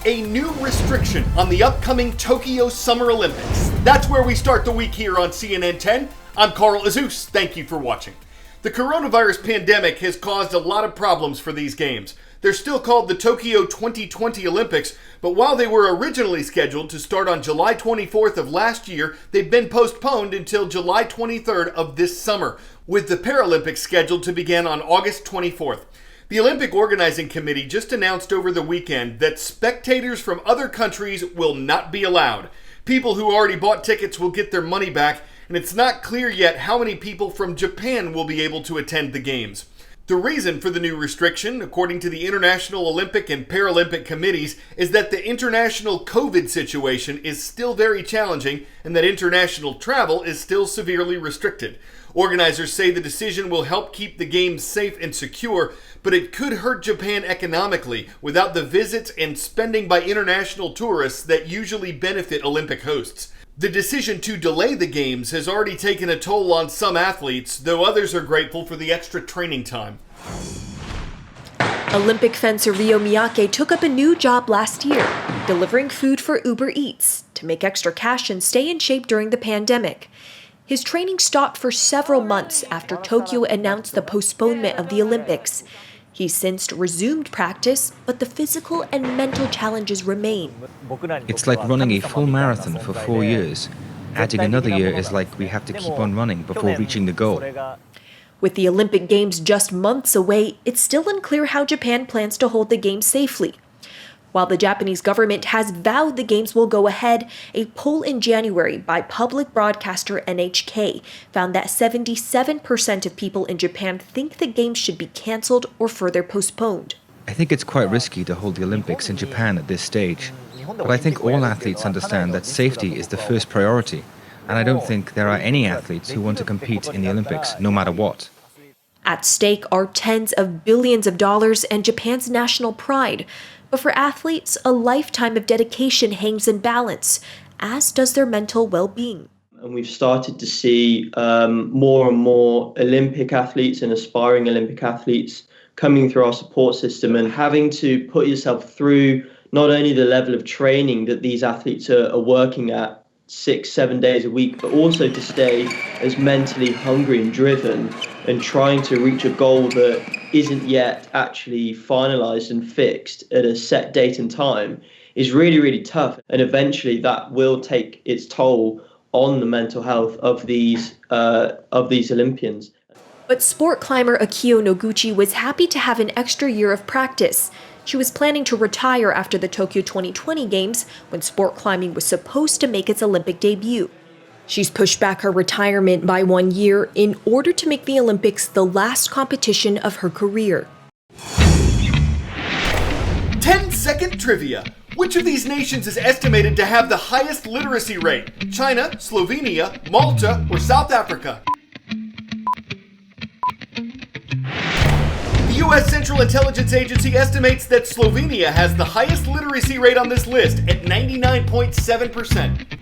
a new restriction on the upcoming Tokyo Summer Olympics. That's where we start the week here on CNN 10. I'm Carl Azus. Thank you for watching. The coronavirus pandemic has caused a lot of problems for these games. They're still called the Tokyo 2020 Olympics, but while they were originally scheduled to start on July 24th of last year, they've been postponed until July 23rd of this summer, with the Paralympics scheduled to begin on August 24th. The Olympic Organizing Committee just announced over the weekend that spectators from other countries will not be allowed. People who already bought tickets will get their money back, and it's not clear yet how many people from Japan will be able to attend the games. The reason for the new restriction, according to the International Olympic and Paralympic Committees, is that the international COVID situation is still very challenging and that international travel is still severely restricted. Organizers say the decision will help keep the games safe and secure, but it could hurt Japan economically without the visits and spending by international tourists that usually benefit Olympic hosts. The decision to delay the games has already taken a toll on some athletes, though others are grateful for the extra training time. Olympic fencer Ryo Miyake took up a new job last year, delivering food for Uber Eats to make extra cash and stay in shape during the pandemic. His training stopped for several months after Tokyo announced the postponement of the Olympics. He's since resumed practice, but the physical and mental challenges remain. It's like running a full marathon for 4 years. Adding another year is like we have to keep on running before reaching the goal. With the Olympic Games just months away, it's still unclear how Japan plans to hold the Games safely. While the Japanese government has vowed the Games will go ahead, a poll in January by public broadcaster NHK found that 77% of people in Japan think the Games should be cancelled or further postponed. I think it's quite risky to hold the Olympics in Japan at this stage. But I think all athletes understand that safety is the first priority. And I don't think there are any athletes who want to compete in the Olympics, no matter what. At stake are tens of billions of dollars and Japan's national pride. But for athletes, a lifetime of dedication hangs in balance, as does their mental well-being. And we've started to see more and more Olympic athletes and aspiring Olympic athletes coming through our support system and having to put yourself through not only the level of training that these athletes are working at 6-7 days a week, but also to stay as mentally hungry and driven and trying to reach a goal that isn't yet actually finalized and fixed at a set date and time is really, really tough. And eventually that will take its toll on the mental health of these Olympians. But sport climber Akio Noguchi was happy to have an extra year of practice. She was planning to retire after the Tokyo 2020 Games, when sport climbing was supposed to make its Olympic debut. She's pushed back her retirement by 1 year in order to make the Olympics the last competition of her career. 10-second trivia. Which of these nations is estimated to have the highest literacy rate? China, Slovenia, Malta, or South Africa? The U.S. Central Intelligence Agency estimates that Slovenia has the highest literacy rate on this list at 99.7%.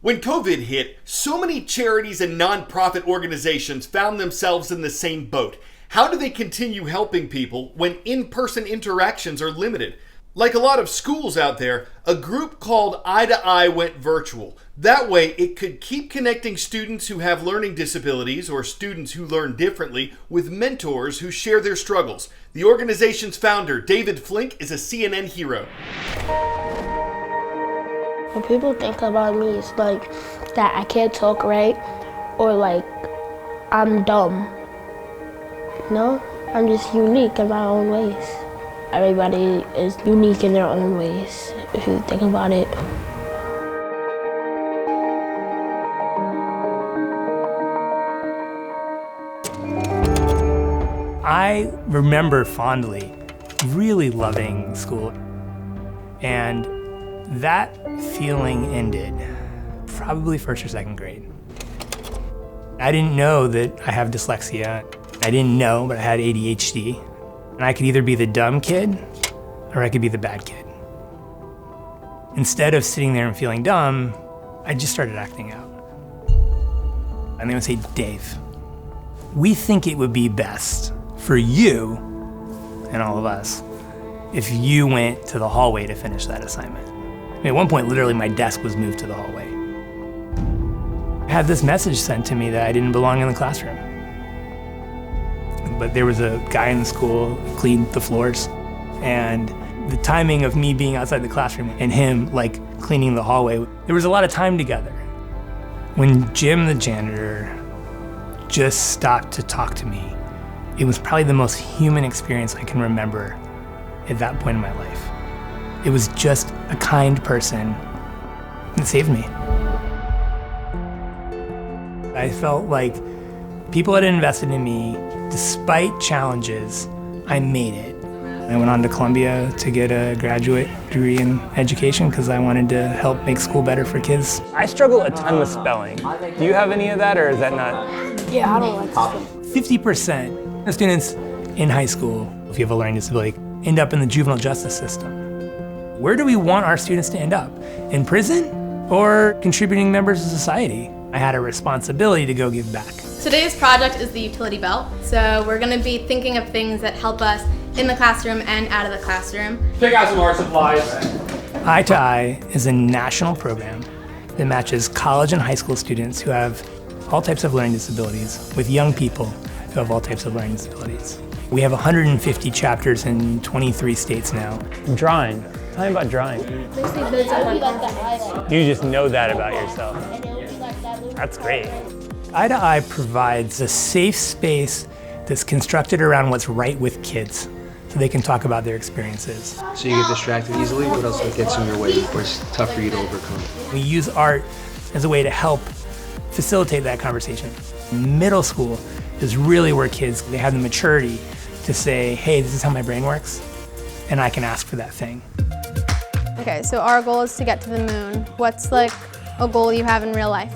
When COVID hit, so many charities and nonprofit organizations found themselves in the same boat. How do they continue helping people when in-person interactions are limited? Like a lot of schools out there, a group called Eye to Eye went virtual. That way, it could keep connecting students who have learning disabilities or students who learn differently with mentors who share their struggles. The organization's founder, David Flink, is a CNN hero. When people think about me, it's like that I can't talk right or like I'm dumb. No, I'm just unique in my own ways. Everybody is unique in their own ways, if you think about it. I remember fondly really loving school, and that feeling ended probably first or second grade. I didn't know that I have dyslexia. I didn't know, but I had ADHD. And I could either be the dumb kid or I could be the bad kid. Instead of sitting there and feeling dumb, I just started acting out. And they would say, Dave, we think it would be best for you and all of us if you went to the hallway to finish that assignment. At one point, literally, my desk was moved to the hallway. I had this message sent to me that I didn't belong in the classroom. But there was a guy in the school who cleaned the floors, and the timing of me being outside the classroom and him like cleaning the hallway, there was a lot of time together. When Jim, the janitor, just stopped to talk to me, it was probably the most human experience I can remember at that point in my life. It was just a kind person that saved me. I felt like people had invested in me. Despite challenges, I made it. I went on to Columbia to get a graduate degree in education because I wanted to help make school better for kids. I struggle a ton with spelling. Do you have any of that, or is that not? Yeah, I don't like spelling. 50% of students in high school, if you have a learning disability, end up in the juvenile justice system. Where do we want our students to end up? In prison or contributing members of society? I had a responsibility to go give back. Today's project is the utility belt. So we're going to be thinking of things that help us in the classroom and out of the classroom. Pick out some art supplies. Eye to Eye is a national program that matches college and high school students who have all types of learning disabilities with young people who have all types of learning disabilities. We have 150 chapters in 23 states now. Drawing. Tell me about drawing. You just know that about yourself. That's great. Eye to Eye provides a safe space that's constructed around what's right with kids so they can talk about their experiences. So you get distracted easily? What else gets in your way or it's tough for you to overcome? We use art as a way to help facilitate that conversation. Middle school is really where kids, they have the maturity to say, hey, this is how my brain works, and I can ask for that thing. Okay, so our goal is to get to the moon. What's like a goal you have in real life?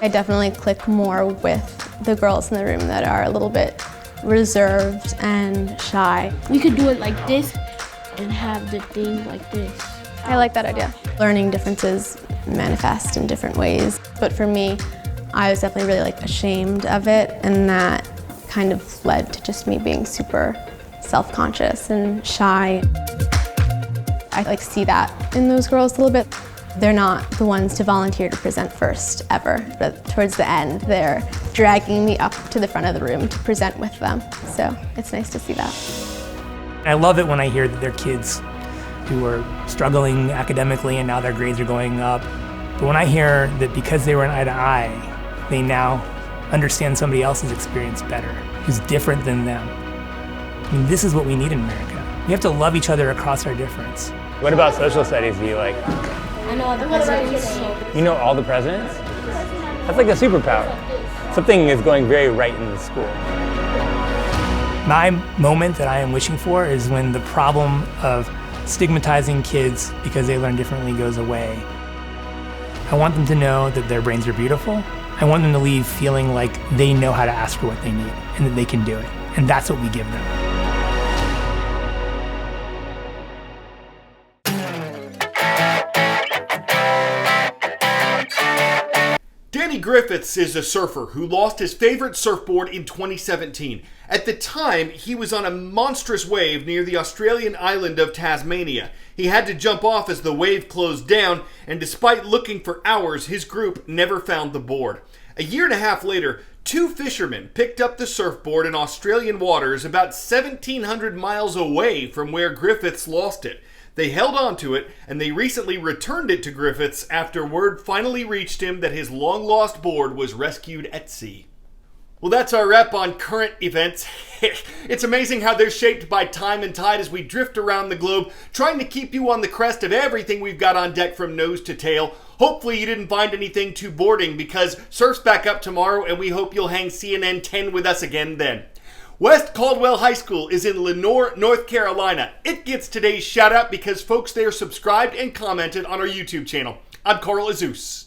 I definitely click more with the girls in the room that are a little bit reserved and shy. We could do it like this and have the thing like this. I like that idea. Learning differences manifest in different ways, but for me, I was definitely really like ashamed of it, and that kind of led to just me being super self-conscious and shy. I like see that in those girls a little bit. They're not the ones to volunteer to present first, ever. But towards the end, they're dragging me up to the front of the room to present with them. So it's nice to see that. I love it when I hear that they're kids who are struggling academically and now their grades are going up. But when I hear that because they were in Eye to Eye, they now understand somebody else's experience better, who's different than them. I mean, this is what we need in America. We have to love each other across our difference. What about social studies do you like? I know all the presidents. You know all the presidents? That's like a superpower. Something is going very right in the school. My moment that I am wishing for is when the problem of stigmatizing kids because they learn differently goes away. I want them to know that their brains are beautiful. I want them to leave feeling like they know how to ask for what they need and that they can do it. And that's what we give them. Danny Griffiths is a surfer who lost his favorite surfboard in 2017. At the time, he was on a monstrous wave near the Australian island of Tasmania. He had to jump off as the wave closed down, and despite looking for hours, his group never found the board. A year and a half later, two fishermen picked up the surfboard in Australian waters about 1,700 miles away from where Griffiths lost it. They held on to it, and they recently returned it to Griffiths after word finally reached him that his long-lost board was rescued at sea. Well, that's our wrap on current events. It's amazing how they're shaped by time and tide as we drift around the globe, trying to keep you on the crest of everything we've got on deck from nose to tail. Hopefully you didn't find anything too boring, because surf's back up tomorrow, and we hope you'll hang CNN 10 with us again then. West Caldwell High School is in Lenoir, North Carolina. It gets today's shout out because folks there subscribed and commented on our YouTube channel. I'm Carl Azus.